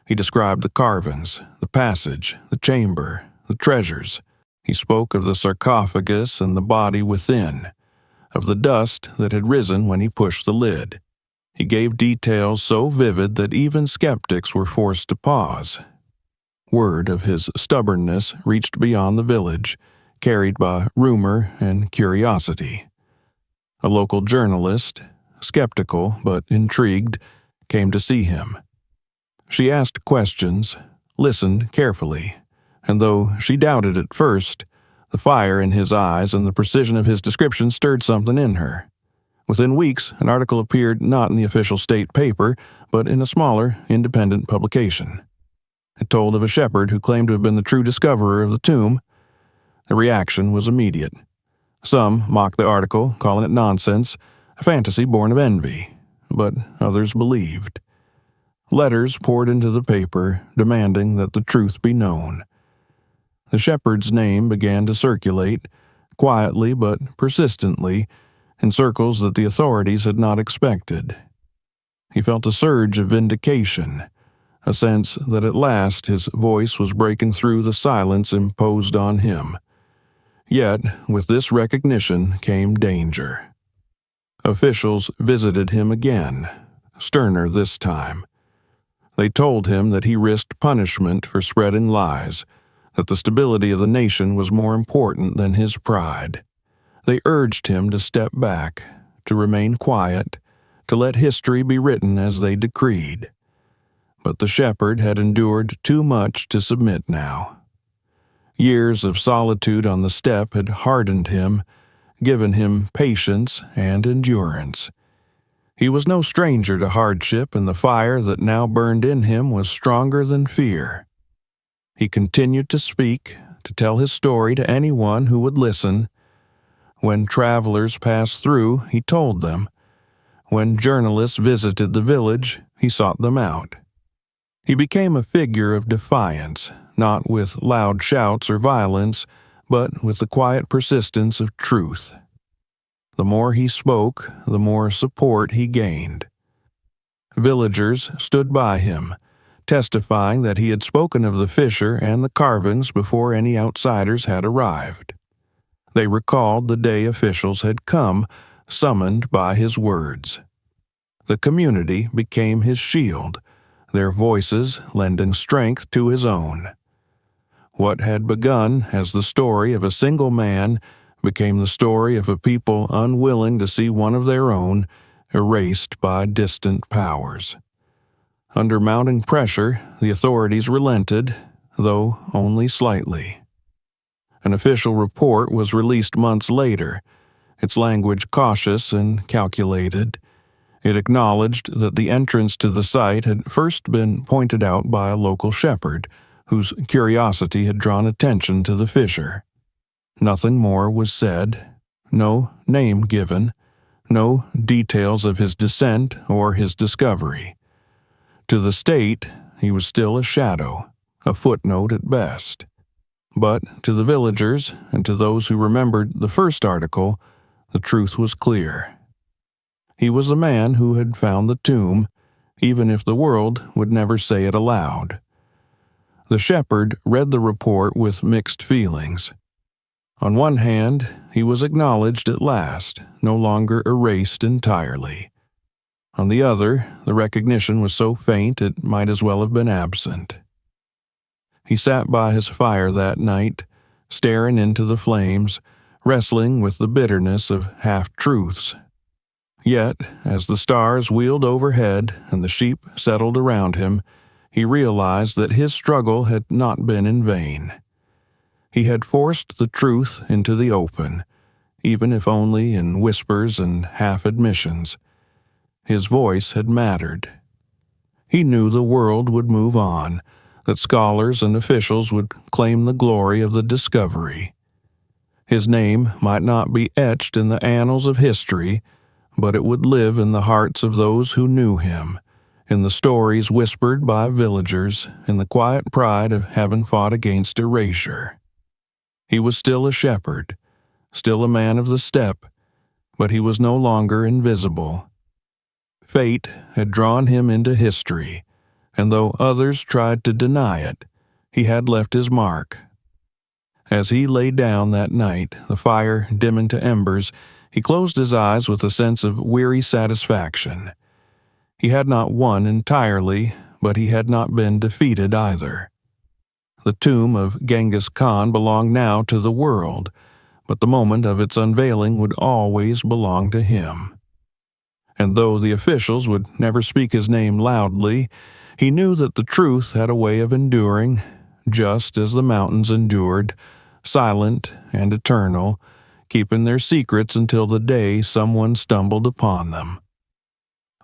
A: He described the carvings, the passage, the chamber, the treasures. He spoke of the sarcophagus and the body within, of the dust that had risen when he pushed the lid. He gave details so vivid that even skeptics were forced to pause. Word of his stubbornness reached beyond the village, carried by rumor and curiosity. A local journalist, skeptical but intrigued, came to see him. She asked questions, listened carefully, and though she doubted at first, the fire in his eyes and the precision of his description stirred something in her. Within weeks, an article appeared not in the official state paper, but in a smaller, independent publication. It told of a shepherd who claimed to have been the true discoverer of the tomb. The reaction was immediate. Some mocked the article, calling it nonsense, a fantasy born of envy, but others believed. Letters poured into the paper, demanding that the truth be known. The shepherd's name began to circulate, quietly but persistently, in circles that the authorities had not expected. He felt a surge of vindication, a sense that at last his voice was breaking through the silence imposed on him. Yet, with this recognition came danger. Officials visited him again, sterner this time. They told him that he risked punishment for spreading lies, that the stability of the nation was more important than his pride. They urged him to step back, to remain quiet, to let history be written as they decreed. But the shepherd had endured too much to submit now. Years of solitude on the steppe had hardened him, given him patience and endurance. He was no stranger to hardship, and the fire that now burned in him was stronger than fear. He continued to speak, to tell his story to anyone who would listen. When travelers passed through, he told them. When journalists visited the village, he sought them out. He became a figure of defiance, not with loud shouts or violence, but with the quiet persistence of truth. The more he spoke, the more support he gained. Villagers stood by him, testifying that he had spoken of the fisher and the carvings before any outsiders had arrived. They recalled the day officials had come, summoned by his words. The community became his shield, their voices lending strength to his own. What had begun as the story of a single man became the story of a people unwilling to see one of their own erased by distant powers. Under mounting pressure, the authorities relented, though only slightly. An official report was released months later, its language cautious and calculated. It acknowledged that the entrance to the site had first been pointed out by a local shepherd, whose curiosity had drawn attention to the fisher. Nothing more was said, no name given, no details of his descent or his discovery. To the state, he was still a shadow, a footnote at best. But to the villagers and to those who remembered the first article, the truth was clear. He was the man who had found the tomb, even if the world would never say it aloud. The shepherd read the report with mixed feelings. On one hand, he was acknowledged at last, no longer erased entirely. On the other, the recognition was so faint it might as well have been absent. He sat by his fire that night, staring into the flames, wrestling with the bitterness of half-truths. Yet, as the stars wheeled overhead and the sheep settled around him, he realized that his struggle had not been in vain. He had forced the truth into the open, even if only in whispers and half-admissions. His voice had mattered. He knew the world would move on, that scholars and officials would claim the glory of the discovery. His name might not be etched in the annals of history, but it would live in the hearts of those who knew him, in the stories whispered by villagers, in the quiet pride of having fought against erasure. He was still a shepherd, still a man of the steppe, but he was no longer invisible. Fate had drawn him into history, and though others tried to deny it, he had left his mark. As he lay down that night, the fire dimming to embers, he closed his eyes with a sense of weary satisfaction. He had not won entirely, but he had not been defeated either. The tomb of Genghis Khan belonged now to the world, but the moment of its unveiling would always belong to him. And though the officials would never speak his name loudly, he knew that the truth had a way of enduring, just as the mountains endured, silent and eternal, keeping their secrets until the day someone stumbled upon them.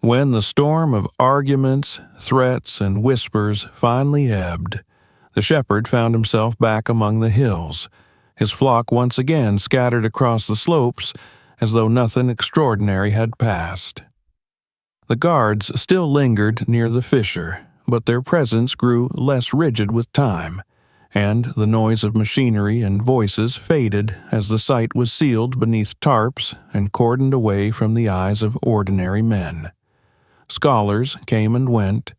A: When the storm of arguments, threats, and whispers finally ebbed, the shepherd found himself back among the hills, his flock once again scattered across the slopes as though nothing extraordinary had passed. The guards still lingered near the fisher, but their presence grew less rigid with time, and the noise of machinery and voices faded as the site was sealed beneath tarps and cordoned away from the eyes of ordinary men. Scholars came and went,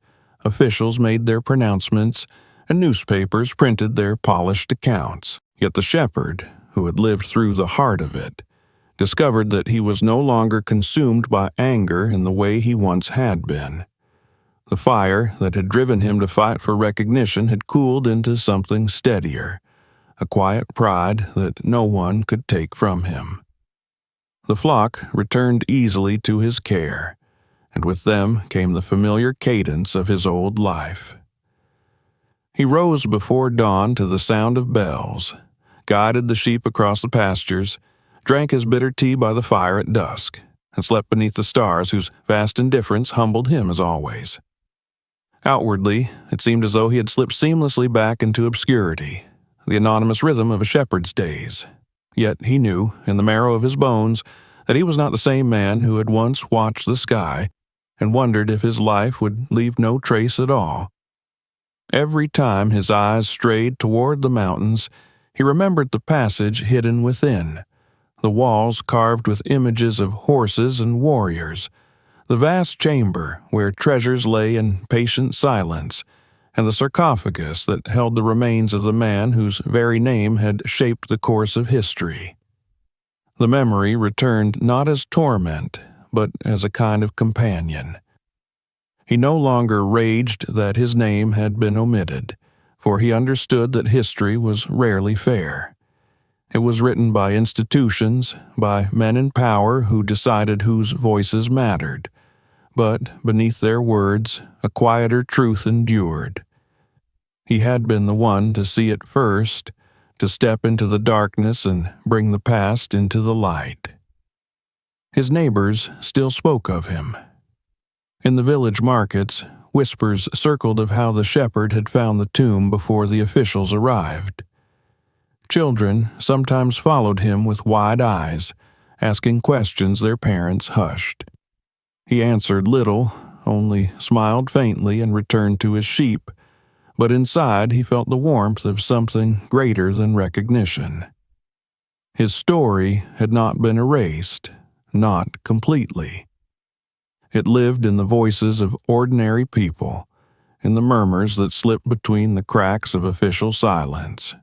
A: officials made their pronouncements, and newspapers printed their polished accounts. Yet the shepherd, who had lived through the heart of it, discovered that he was no longer consumed by anger in the way he once had been. The fire that had driven him to fight for recognition had cooled into something steadier, a quiet pride that no one could take from him. The flock returned easily to his care, and with them came the familiar cadence of his old life. He rose before dawn to the sound of bells, guided the sheep across the pastures, drank his bitter tea by the fire at dusk, and slept beneath the stars whose vast indifference humbled him as always. Outwardly, it seemed as though he had slipped seamlessly back into obscurity, the anonymous rhythm of a shepherd's days. Yet he knew, in the marrow of his bones, that he was not the same man who had once watched the sky and wondered if his life would leave no trace at all. Every time his eyes strayed toward the mountains, he remembered the passage hidden within, the walls carved with images of horses and warriors, the vast chamber where treasures lay in patient silence, and the sarcophagus that held the remains of the man whose very name had shaped the course of history. The memory returned not as torment, but as a kind of companion. He no longer raged that his name had been omitted, for he understood that history was rarely fair. It was written by institutions, by men in power who decided whose voices mattered, but beneath their words a quieter truth endured. He had been the one to see it first, to step into the darkness and bring the past into the light. His neighbors still spoke of him. In the village markets, whispers circled of how the shepherd had found the tomb before the officials arrived. Children sometimes followed him with wide eyes, asking questions their parents hushed. He answered little, only smiled faintly and returned to his sheep, but inside he felt the warmth of something greater than recognition. His story had not been erased, not completely. It lived in the voices of ordinary people, in the murmurs that slipped between the cracks of official silence.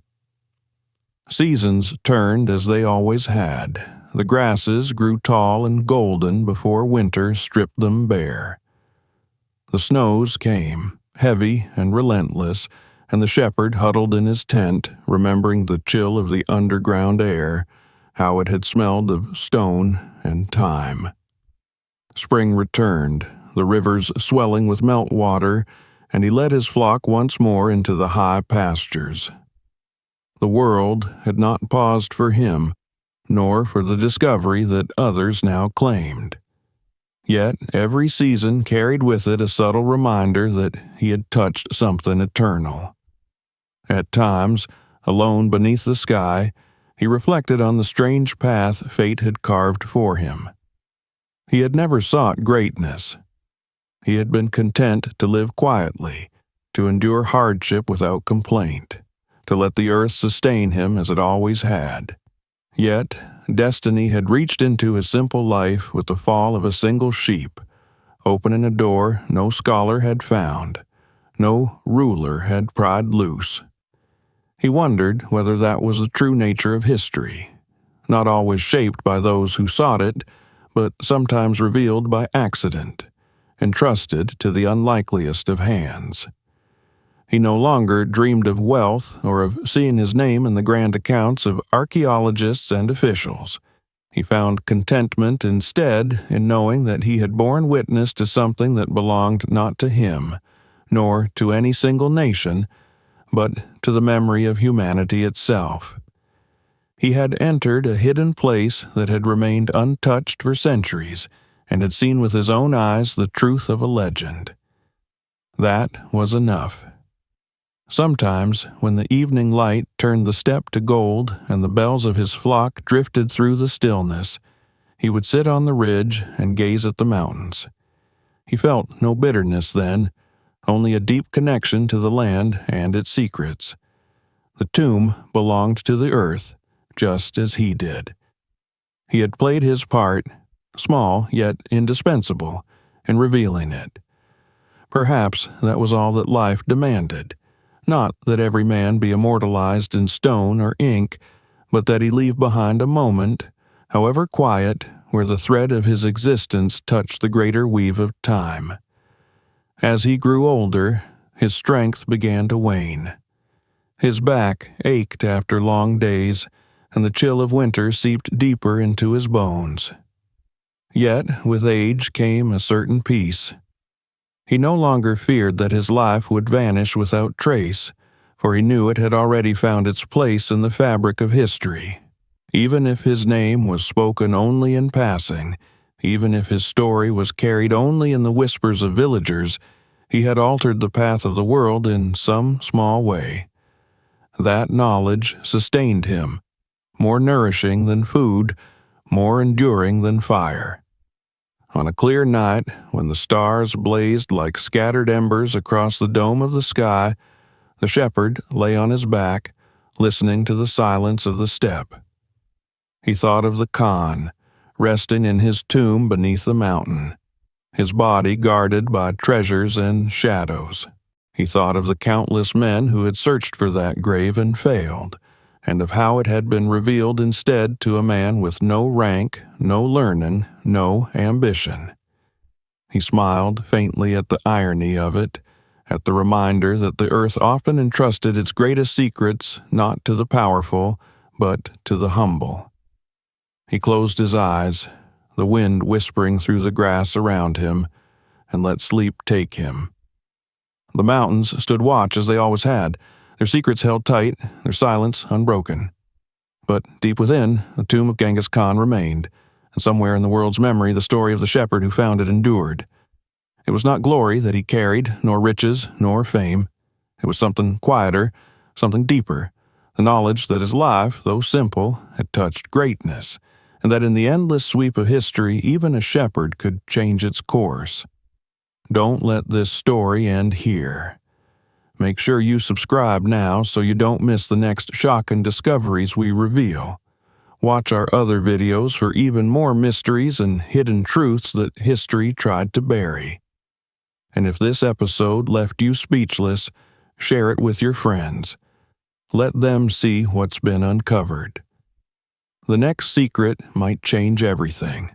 A: Seasons turned as they always had. The grasses grew tall and golden before winter stripped them bare. The snows came, heavy and relentless, and the shepherd huddled in his tent, remembering the chill of the underground air, how it had smelled of stone and time. Spring returned, the rivers swelling with meltwater, and he led his flock once more into the high pastures. The world had not paused for him, nor for the discovery that others now claimed. Yet every season carried with it a subtle reminder that he had touched something eternal. At times, alone beneath the sky, he reflected on the strange path fate had carved for him. He had never sought greatness. He had been content to live quietly, to endure hardship without complaint, to let the earth sustain him as it always had. Yet, destiny had reached into his simple life with the fall of a single sheep, opening a door no scholar had found, no ruler had pried loose. He wondered whether that was the true nature of history, not always shaped by those who sought it, but sometimes revealed by accident, entrusted to the unlikeliest of hands. He no longer dreamed of wealth or of seeing his name in the grand accounts of archaeologists and officials. He found contentment instead in knowing that he had borne witness to something that belonged not to him, nor to any single nation, but to the memory of humanity itself. He had entered a hidden place that had remained untouched for centuries, and had seen with his own eyes the truth of a legend. That was enough. Sometimes, when the evening light turned the steppe to gold and the bells of his flock drifted through the stillness, he would sit on the ridge and gaze at the mountains. He felt no bitterness then, only a deep connection to the land and its secrets. The tomb belonged to the earth, just as he did. He had played his part, small yet indispensable, in revealing it. Perhaps that was all that life demanded, not that every man be immortalized in stone or ink, but that he leave behind a moment, however quiet, where the thread of his existence touched the greater weave of time. As he grew older, his strength began to wane. His back ached after long days, and the chill of winter seeped deeper into his bones. Yet, with age came a certain peace. He no longer feared that his life would vanish without trace, for he knew it had already found its place in the fabric of history. Even if his name was spoken only in passing, even if his story was carried only in the whispers of villagers, he had altered the path of the world in some small way. That knowledge sustained him, more nourishing than food, more enduring than fire. On a clear night, when the stars blazed like scattered embers across the dome of the sky, the shepherd lay on his back, listening to the silence of the steppe. He thought of the Khan, resting in his tomb beneath the mountain, his body guarded by treasures and shadows. He thought of the countless men who had searched for that grave and failed, and of how it had been revealed instead to a man with no rank, no learning, no ambition. He smiled faintly at the irony of it, at the reminder that the earth often entrusted its greatest secrets not to the powerful, but to the humble. He closed his eyes, the wind whispering through the grass around him, and let sleep take him. The mountains stood watch as they always had, their secrets held tight, their silence unbroken. But deep within, the tomb of Genghis Khan remained, and somewhere in the world's memory the story of the shepherd who found it endured. It was not glory that he carried, nor riches, nor fame. It was something quieter, something deeper, the knowledge that his life, though simple, had touched greatness, and that in the endless sweep of history even a shepherd could change its course. Don't let this story end here. Make sure you subscribe now so you don't miss the next shocking discoveries we reveal. Watch our other videos for even more mysteries and hidden truths that history tried to bury. And if this episode left you speechless, share it with your friends. Let them see what's been uncovered. The next secret might change everything.